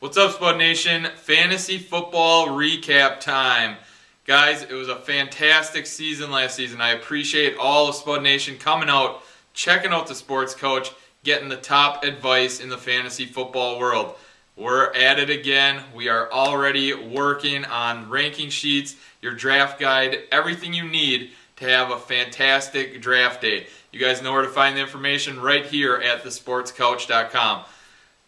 What's up, Spud Nation? Fantasy football recap time. Guys, it was a fantastic season last season. I appreciate all of Spud Nation coming out, checking out the Sports Coach, getting the top advice in the fantasy football world. We're at it again. We are already working on ranking sheets, your draft guide, everything you need to have a fantastic draft day. You guys know where to find the information right here at thesportscouch.com.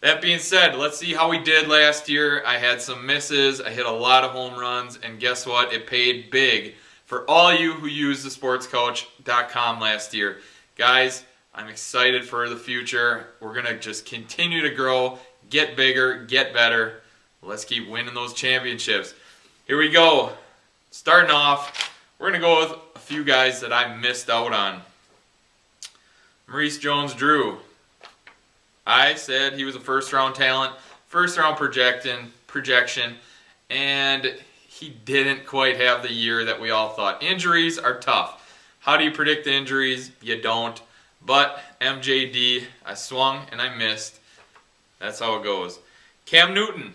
That being said, let's see how we did last year. I had some misses, I hit a lot of home runs, and guess what? It paid big for all you who used thesportscoach.com last year. Guys, I'm excited for the future. We're going to just continue to grow, get bigger, get better. Let's keep winning those championships. Here we go. Starting off, we're going to go with a few guys that I missed out on. Maurice Jones-Drew. I said he was a first-round talent, first-round projection, and he didn't quite have the year that we all thought. Injuries are tough. How do you predict the injuries? You don't. But MJD, I swung and I missed. That's how it goes. Cam Newton,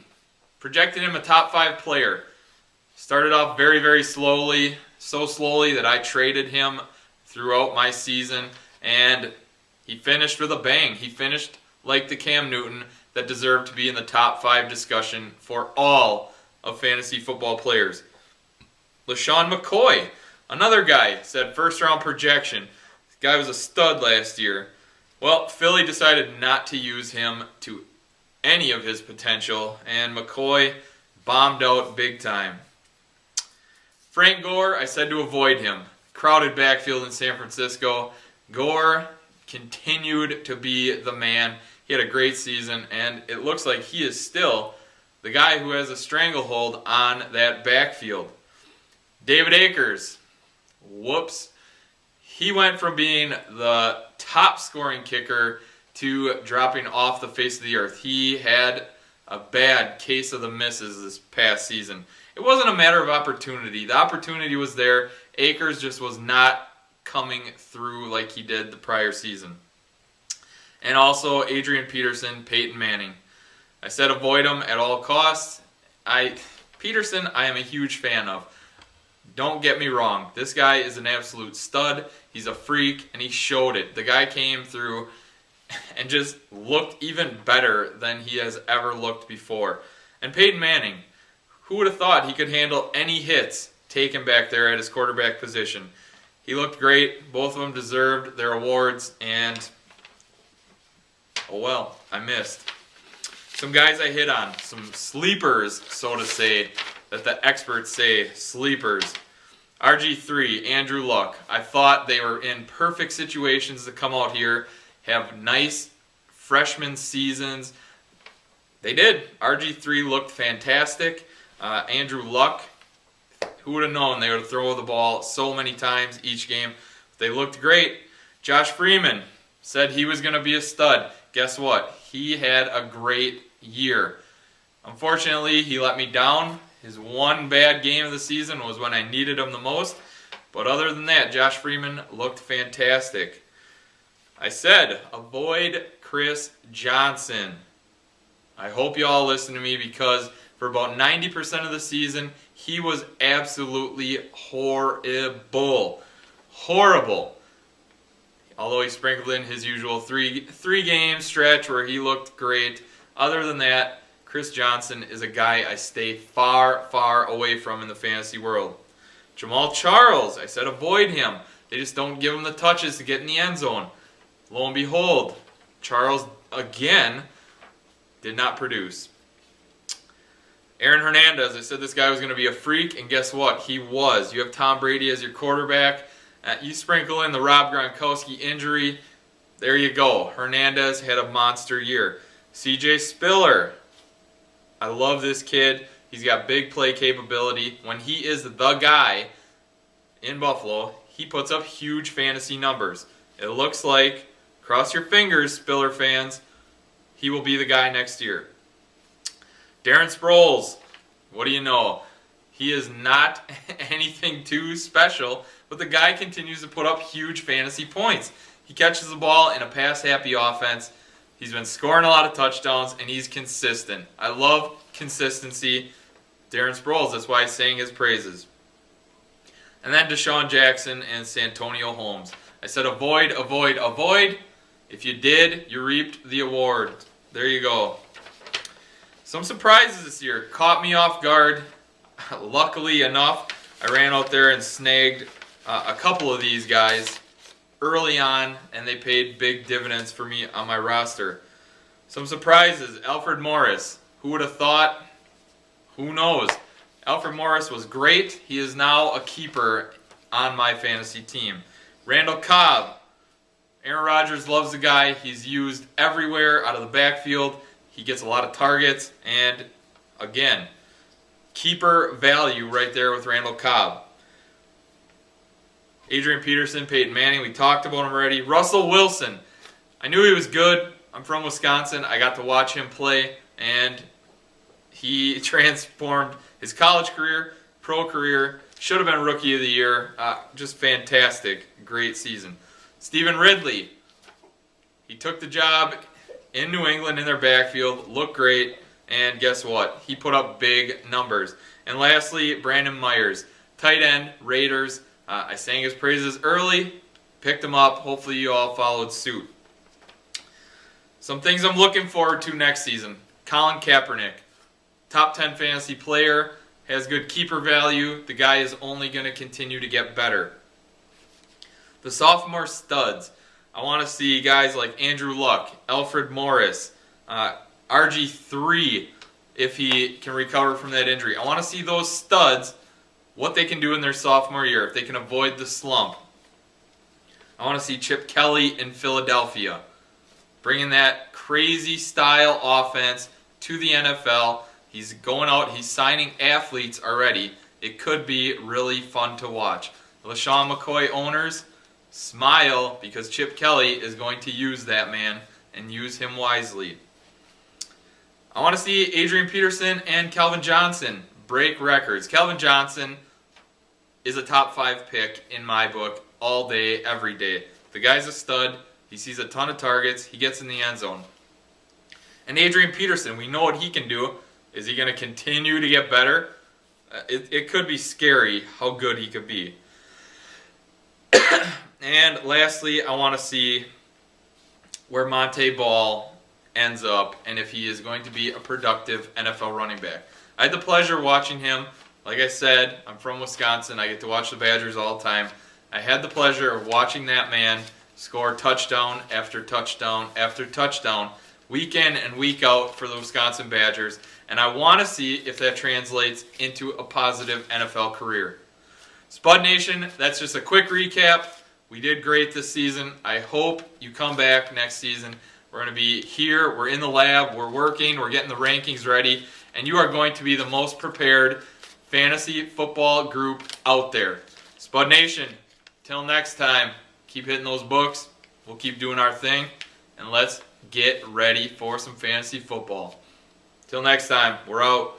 projected him a top 5 player. Started off very, very slowly, so slowly that I traded him throughout my season, and he finished with a bang. He finished like the Cam Newton that deserved to be in the top 5 discussion for all of fantasy football players. LaShawn McCoy, another guy, said first round projection. This guy was a stud last year. Well, Philly decided not to use him to any of his potential, and McCoy bombed out big time. Frank Gore, I said to avoid him. Crowded backfield in San Francisco. Gore continued to be the man. He had a great season, and it looks like he is still the guy who has a stranglehold on that backfield. David Akers, whoops. He went from being the top scoring kicker to dropping off the face of the earth. He had a bad case of the misses this past season. It wasn't a matter of opportunity. The opportunity was there. Akers just was not coming through like he did the prior season. And also Adrian Peterson, Peyton Manning. I said avoid him at all costs. Peterson, I am a huge fan of. Don't get me wrong. This guy is an absolute stud. He's a freak, and he showed it. The guy came through and just looked even better than he has ever looked before. And Peyton Manning, who would have thought he could handle any hits taken back there at his quarterback position? He looked great. Both of them deserved their awards, and oh well, I missed. Some guys I hit on, some sleepers, so to say, that the experts say sleepers. RG3, Andrew Luck. I thought they were in perfect situations to come out here, have nice freshman seasons. They did. RG3 looked fantastic. Andrew Luck, who would have known they would throw the ball so many times each game. They looked great. Josh Freeman said he was going to be a stud. Guess what? He had a great year. Unfortunately, he let me down. His one bad game of the season was when I needed him the most. But other than that, Josh Freeman looked fantastic. I said, avoid Chris Johnson. I hope you all listen to me, because for about 90% of the season, he was absolutely horrible. Horrible. Although he sprinkled in his usual three-game stretch where he looked great. Other than that, Chris Johnson is a guy I stay far, far away from in the fantasy world. Jamal Charles, I said avoid him. They just don't give him the touches to get in the end zone. Lo and behold, Charles, again, did not produce. Aaron Hernandez, I said this guy was going to be a freak, and guess what? He was. You have Tom Brady as your quarterback. You sprinkle in the Rob Gronkowski injury. There you go. Hernandez had a monster year. CJ Spiller. I love this kid. He's got big play capability. When he is the guy in Buffalo, he puts up huge fantasy numbers. It looks like, cross your fingers, Spiller fans, he will be the guy next year. Darren Sproles, what do you know? He is not anything too special, but the guy continues to put up huge fantasy points. He catches the ball in a pass-happy offense. He's been scoring a lot of touchdowns, and he's consistent. I love consistency. Darren Sproles, that's why I sang his praises. And then Deshaun Jackson and Santonio Holmes. I said avoid, avoid, avoid. If you did, you reaped the award. There you go. Some surprises this year. Caught me off guard. Luckily enough, I ran out there and snagged a couple of these guys early on, and they paid big dividends for me on my roster. Some surprises. Alfred Morris. Who would have thought? Who knows? Alfred Morris was great. He is now a keeper on my fantasy team. Randall Cobb. Aaron Rodgers loves the guy. He's used everywhere out of the backfield. He gets a lot of targets. And, again, keeper value right there with Randall Cobb. Adrian Peterson, Peyton Manning, we talked about him already. Russell Wilson. I knew he was good. I'm from Wisconsin. I got to watch him play, and he transformed his college career, pro career. Should have been Rookie of the Year. Just fantastic. Great season. Stephen Ridley. He took the job in New England in their backfield. Looked great. And guess what? He put up big numbers. And lastly, Brandon Myers. Tight end, Raiders. I sang his praises early. Picked him up. Hopefully you all followed suit. Some things I'm looking forward to next season. Colin Kaepernick. Top 10 fantasy player. Has good keeper value. The guy is only going to continue to get better. The sophomore studs. I want to see guys like Andrew Luck, Alfred Morris, RG3, if he can recover from that injury. I want to see those studs, what they can do in their sophomore year, if they can avoid the slump. I want to see Chip Kelly in Philadelphia, bringing that crazy style offense to the NFL. He's going out, he's signing athletes already. It could be really fun to watch. LaShawn McCoy owners, smile, because Chip Kelly is going to use that man and use him wisely. I want to see Adrian Peterson and Calvin Johnson break records. Calvin Johnson is a top 5 pick in my book all day, every day. The guy's a stud. He sees a ton of targets. He gets in the end zone. And Adrian Peterson, we know what he can do. Is he going to continue to get better? It could be scary how good he could be. And lastly, I want to see where Montee Ball ends up and if he is going to be a productive NFL running back. I had the pleasure of watching him. Like I said, I'm from Wisconsin. I get to watch the Badgers all the time. I had the pleasure of watching that man score touchdown after touchdown after touchdown, week in and week out for the Wisconsin Badgers. And I want to see if that translates into a positive NFL career. Spud Nation, that's just a quick recap. We did great this season. I hope you come back next season. We're going to be here. We're in the lab. We're working. We're getting the rankings ready. And you are going to be the most prepared fantasy football group out there. Spud Nation, till next time, keep hitting those books. We'll keep doing our thing. And let's get ready for some fantasy football. Till next time, we're out.